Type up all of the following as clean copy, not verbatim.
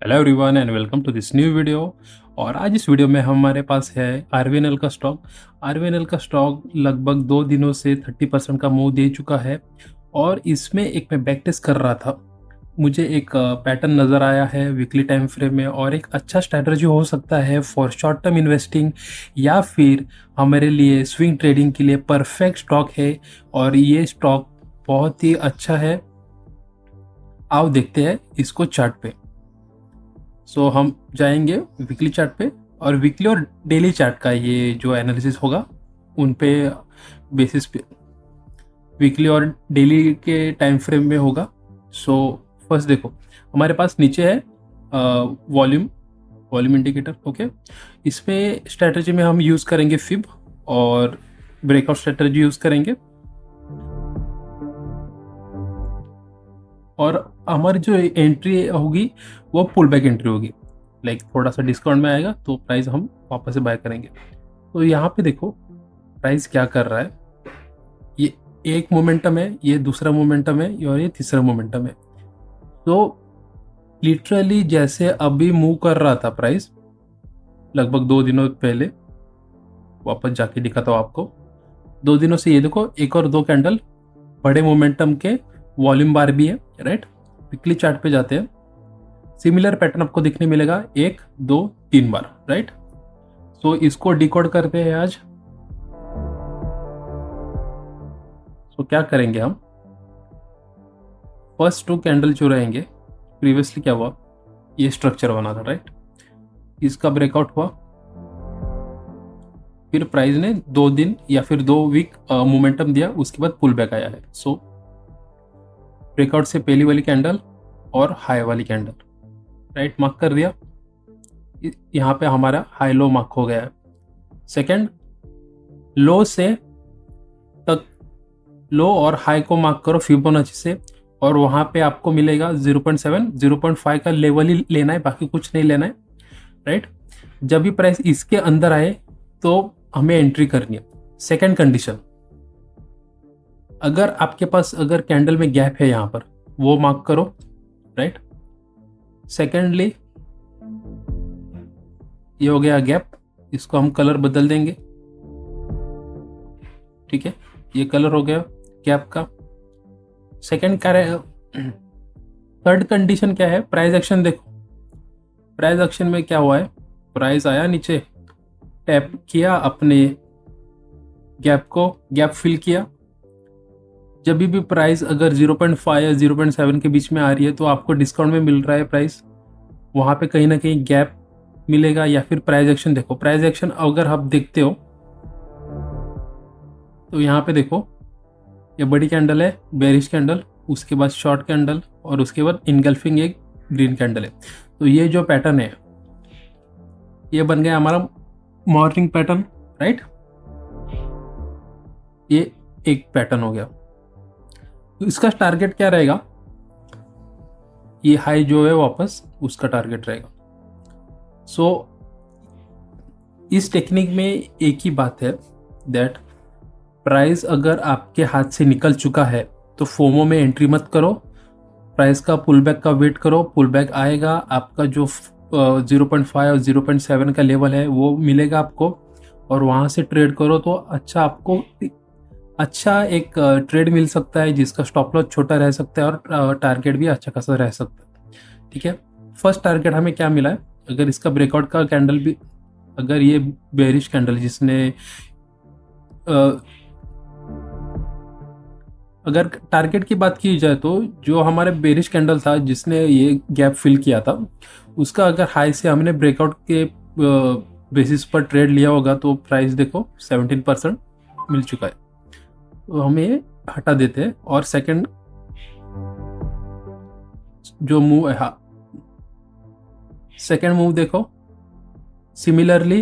Hello everyone and welcome to this new video. और आज इस वीडियो में हमारे पास है आरवीएनएल का स्टॉक। आरवीएनएल का स्टॉक लगभग 2 दिनों से 30% का मूव दे चुका है और इसमें एक मैं बैक टेस्ट कर रहा था। मुझे एक पैटर्न नज़र आया है वीकली टाइम फ्रेम में और एक अच्छा स्ट्रैटेजी हो सकता है फॉर शॉर्ट टर्म इन्वेस्टिंग या फिर हमारे लिए स्विंग ट्रेडिंग के लिए परफेक्ट स्टॉक है। और ये स्टॉक बहुत ही अच्छा है। आओ देखते हैं इसको चार्ट पे। हम जाएंगे वीकली चार्ट पे और वीकली और डेली चार्ट का ये जो एनालिसिस होगा उन पे बेसिस पे वीकली और डेली के टाइम फ्रेम में होगा। फर्स्ट देखो, हमारे पास नीचे है वॉल्यूम वॉल्यूम इंडिकेटर। ओके, इस पे स्ट्रेटजी में हम यूज़ करेंगे फिब और ब्रेकआउट स्ट्रेटजी यूज़ करेंगे। और हमारी जो एंट्री होगी वो पुल बैक एंट्री होगी। लाइक थोड़ा सा डिस्काउंट में आएगा तो प्राइस हम वापस से बाय करेंगे। तो यहाँ पे देखो प्राइस क्या कर रहा है। ये एक मोमेंटम है, ये दूसरा मोमेंटम है और ये तीसरा मोमेंटम है। तो लिटरली जैसे अभी मूव कर रहा था प्राइस लगभग 2 दिनों पहले, वापस जाके दिखाता हूँ आपको। 2 दिनों से ये देखो एक और दो कैंडल बड़े मोमेंटम के वॉल्यूम बार भी है, राइट। वीकली चार्ट पे जाते हैं, सिमिलर पैटर्न आपको दिखने मिलेगा 1 2 3 बार, राइट। इसको डिकोड करते हैं आज। क्या करेंगे हम, फर्स्ट 2 कैंडल जो रहेंगे, प्रीवियसली क्या हुआ, ये स्ट्रक्चर बना था, राइट। इसका ब्रेकआउट हुआ, फिर प्राइस ने 2 दिन या फिर 2 वीक मोमेंटम दिया, उसके बाद पुल बैक आया है। ब्रेकआउट से पहली वाली कैंडल और हाई वाली कैंडल, राइट, मार्क कर दिया। यहाँ पे हमारा हाई लो मार्क हो गया है। सेकंड, लो से तक, लो और हाई को मार्क करो फिबोनाची से और वहाँ पे आपको मिलेगा 0.7 0.5 का लेवल ही लेना है, बाकी कुछ नहीं लेना है, राइट। जब भी प्राइस इसके अंदर आए तो हमें एंट्री करनी है। सेकंड कंडीशन, अगर आपके पास अगर कैंडल में गैप है यहाँ पर, वो मार्क करो, राइट। सेकेंडली ये हो गया गैप, इसको हम कलर बदल देंगे, ठीक है, ये कलर हो गया गैप का। सेकंड क्या है, थर्ड कंडीशन क्या है, प्राइस एक्शन। देखो प्राइस एक्शन में क्या हुआ है, प्राइस आया नीचे, टैप किया अपने गैप को, गैप फिल किया। जब भी प्राइस अगर 0.5 या 0.7 के बीच में आ रही है तो आपको डिस्काउंट में मिल रहा है प्राइस, वहाँ पे कहीं ना कहीं गैप मिलेगा या फिर प्राइस एक्शन। देखो प्राइस एक्शन अगर आप देखते हो तो यहाँ पे देखो ये बड़ी कैंडल है, बेरिश कैंडल, उसके बाद शॉर्ट कैंडल और उसके बाद इनगल्फिंग एक ग्रीन कैंडल है। तो ये जो पैटर्न है ये बन गया हमारा मॉर्निंग पैटर्न, राइट। ये एक पैटर्न हो गया। तो इसका टारगेट क्या रहेगा, ये हाई जो है वापस उसका टारगेट रहेगा। इस टेक्निक में एक ही बात है, दैट प्राइस अगर आपके हाथ से निकल चुका है तो फोमो में एंट्री मत करो, प्राइस का पुल बैक का वेट करो। पुल बैक आएगा, आपका जो 0.5 और 0.7 का लेवल है वो मिलेगा आपको और वहाँ से ट्रेड करो तो आपको अच्छा एक ट्रेड मिल सकता है, जिसका स्टॉप लॉस छोटा रह सकता है और टारगेट भी अच्छा खासा रह सकता है, ठीक है। फर्स्ट टारगेट हमें क्या मिला है, अगर इसका ब्रेकआउट का कैंडल भी, अगर ये बेरिश कैंडल जिसने अगर टारगेट की बात की जाए तो जो हमारे बेरिश कैंडल था जिसने ये गैप फिल किया था, उसका अगर हाई से हमने ब्रेकआउट के बेसिस पर ट्रेड लिया होगा तो प्राइस देखो 17% मिल चुका है। तो हमें ये हटा देते हैं और सेकंड जो मूव है, हाँ, सेकंड मूव देखो, सिमिलरली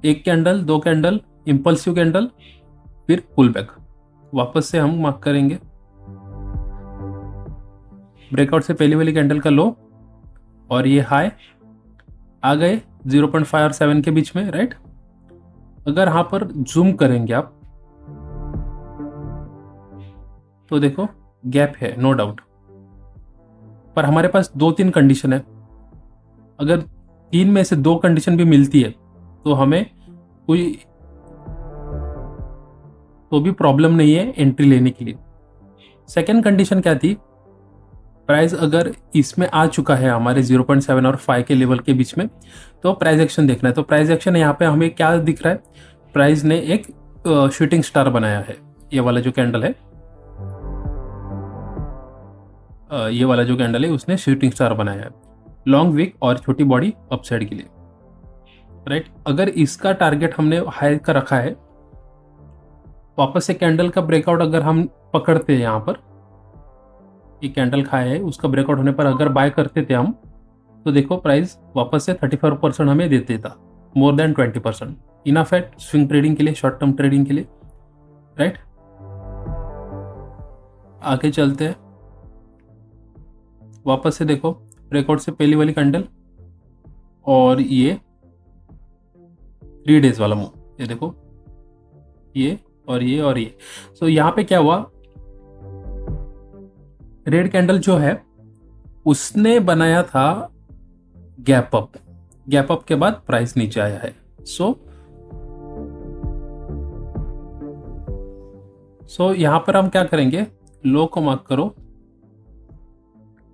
एक कैंडल, दो कैंडल, इंपल्सिव कैंडल, फिर पुल बैक। वापस से हम मार्क करेंगे ब्रेकआउट से पहली वाली कैंडल का लो और ये हाई आ गए 0.5 और 7 के बीच में, राइट। अगर यहाँ पर जूम करेंगे आप तो देखो गैप है, नो डाउट, पर हमारे पास 2-3 कंडीशन है। अगर 3 में से 2 कंडीशन भी मिलती है तो हमें कोई तो भी प्रॉब्लम नहीं है एंट्री लेने के लिए। सेकेंड कंडीशन क्या थी, प्राइस अगर इसमें आ चुका है हमारे 0.7 और 5 के लेवल के बीच में तो प्राइस एक्शन देखना है। तो प्राइस एक्शन यहाँ पे हमें क्या दिख रहा है, प्राइस ने एक शूटिंग स्टार बनाया है। ये वाला जो कैंडल है, ये वाला जो कैंडल है उसने शूटिंग स्टार बनाया है लॉन्ग विक और छोटी बॉडी अपसाइड के लिए, राइट। अगर इसका टारगेट हमने हाई का रखा है, वापस से कैंडल का ब्रेकआउट अगर हम पकड़ते हैं, यहाँ पर ये कैंडल खाया है, उसका ब्रेकआउट होने पर अगर बाय करते थे हम, तो देखो प्राइस वापस से 34% हमें देते था, मोर देन 20%। इनफ है स्विंग ट्रेडिंग के लिए, शॉर्ट टर्म ट्रेडिंग के लिए, राइट। आगे चलते हैं, वापस से देखो ब्रेकआउट से पहली वाली कैंडल और ये 3 डेज वाला मूव, ये देखो ये और ये और ये। सो यहाँ पे क्या हुआ, रेड कैंडल जो है उसने बनाया था गैप अप, गैप अप के बाद प्राइस नीचे आया है। सो यहां पर हम क्या करेंगे, लो को मार्क करो,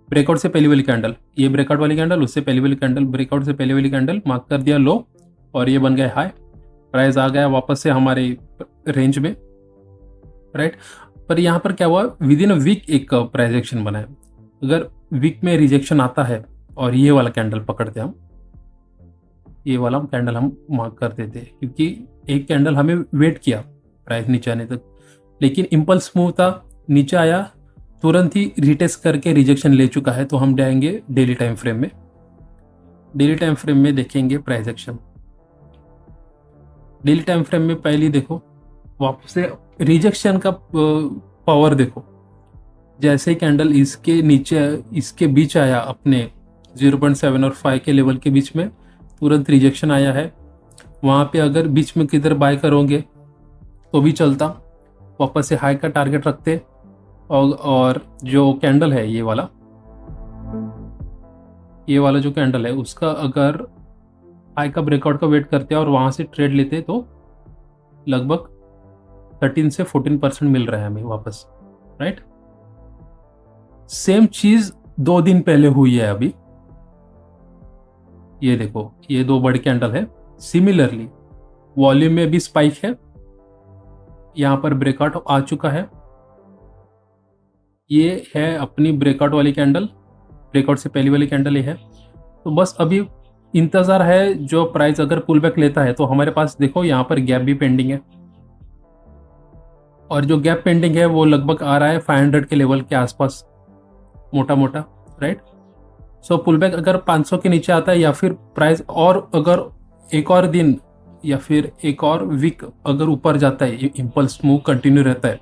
ब्रेकआउट से पहली वाली कैंडल, ये ब्रेकआउट वाली कैंडल, उससे पहली वाली कैंडल, ब्रेकआउट से पहली वाली कैंडल मार्क कर दिया लो, और ये बन गया हाई, प्राइस आ गया वापस से हमारे रेंज में, राइट। पर यहाँ पर क्या हुआ, विद इन अ वीक एक प्राइस एक्शन बना है। अगर वीक में रिजेक्शन आता है और ये वाला कैंडल पकड़ते हम, ये वाला कैंडल हम मार्क कर देते हैं, क्योंकि एक कैंडल हमें वेट किया प्राइस नीचे आने तक, लेकिन इम्पल्स मूव था, नीचे आया, तुरंत ही रिटेस्ट करके रिजेक्शन ले चुका है। तो हम जाएंगे डेली टाइम फ्रेम में, डेली टाइम फ्रेम में देखेंगे price action. Daily time frame में पहली देखो, वापस से रिजेक्शन का पावर देखो, जैसे कैंडल इसके नीचे, इसके बीच आया अपने 0.7 और 5 के लेवल के बीच में, तुरंत रिजेक्शन आया है। वहाँ पे अगर बीच में किधर बाय करोगे तो भी चलता, वापस से हाई का टारगेट रखते, और जो कैंडल है ये वाला जो कैंडल है उसका अगर हाई का ब्रेकआउट का वेट करते हैं और वहाँ से ट्रेड लेते तो लगभग 13 से 14% मिल रहा है हमें वापस, राइट। सेम चीज 2 दिन पहले हुई है अभी, ये देखो ये 2 बड़ी कैंडल है, सिमिलरली वॉल्यूम में भी स्पाइक है, यहां पर ब्रेकआउट आ चुका है, ये है अपनी ब्रेकआउट वाली कैंडल, ब्रेकआउट से पहली वाली कैंडल ये है। तो बस अभी इंतजार है, जो प्राइस अगर पुल बैक लेता है तो हमारे पास देखो यहाँ पर गैप भी पेंडिंग है, और जो गैप पेंडिंग है वो लगभग आ रहा है 500 के लेवल के आसपास, मोटा मोटा, राइट। सो पुल बैक अगर 500 के नीचे आता है, या फिर प्राइस और अगर एक और दिन या फिर एक और वीक अगर ऊपर जाता है, इम्पल्स मूव कंटिन्यू रहता है,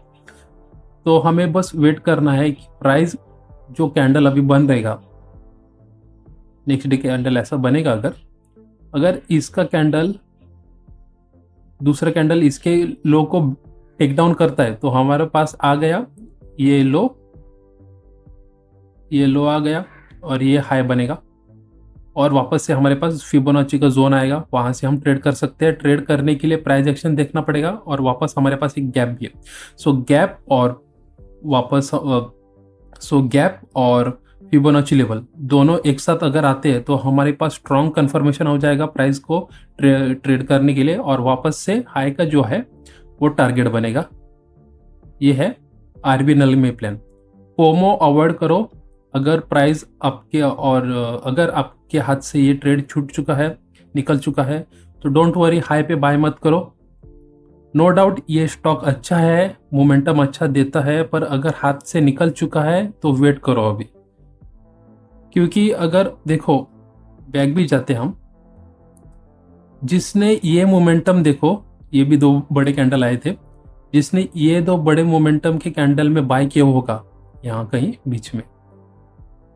तो हमें बस वेट करना है कि प्राइस जो कैंडल अभी बन रहेगा, नेक्स्ट डे कैंडल ऐसा बनेगा, अगर इसका कैंडल, दूसरा कैंडल इसके लो को टेक डाउन करता है, तो हमारे पास आ गया ये लो आ गया और ये हाई बनेगा, और वापस से हमारे पास फिबोनाची का जोन आएगा, वहां से हम ट्रेड कर सकते हैं। ट्रेड करने के लिए प्राइस एक्शन देखना पड़ेगा, और वापस हमारे पास एक गैप भी है। सो गैप और वापस गैप और फिबोनाची लेवल दोनों एक साथ अगर आते हैं तो हमारे पास स्ट्रॉन्ग कंफर्मेशन हो जाएगा प्राइस को ट्रेड करने के लिए, और वापस से हाई का जो है वो टारगेट बनेगा। ये है आरबी नल में प्लान। पोमो अवॉइड करो, अगर प्राइस आपके, और अगर आपके हाथ से ये ट्रेड छूट चुका है, निकल चुका है, तो डोंट वरी, हाई पे बाय मत करो। नो डाउट ये स्टॉक अच्छा है, मोमेंटम अच्छा देता है, पर अगर हाथ से निकल चुका है तो वेट करो अभी, क्योंकि अगर देखो बैक भी जाते हम, जिसने ये मोमेंटम देखो, ये भी 2 बड़े कैंडल आए थे, जिसने ये 2 बड़े मोमेंटम के कैंडल में बाय किया होगा यहाँ कहीं बीच में,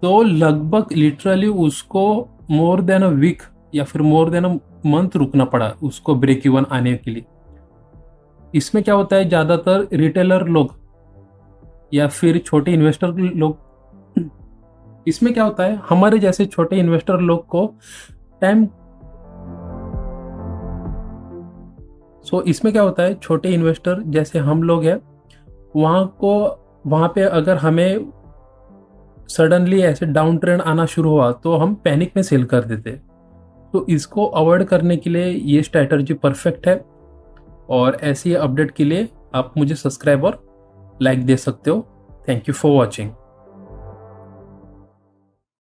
तो लगभग लिटरली उसको मोर देन अ वीक या फिर मोर देन अ मंथ रुकना पड़ा उसको ब्रेक इवन आने के लिए। इसमें क्या होता है, ज्यादातर रिटेलर लोग या फिर छोटे इन्वेस्टर लोग इसमें क्या होता है, हमारे जैसे छोटे इन्वेस्टर लोग को टाइम इसमें क्या होता है, छोटे इन्वेस्टर जैसे हम लोग हैं, वहाँ पे अगर हमें सडनली ऐसे डाउन ट्रेंड आना शुरू हुआ तो हम पैनिक में सेल कर देते। तो इसको अवॉइड करने के लिए ये स्ट्रैटेजी परफेक्ट है। और ऐसी अपडेट के लिए आप मुझे सब्सक्राइब और लाइक दे सकते हो। Thank you for watching.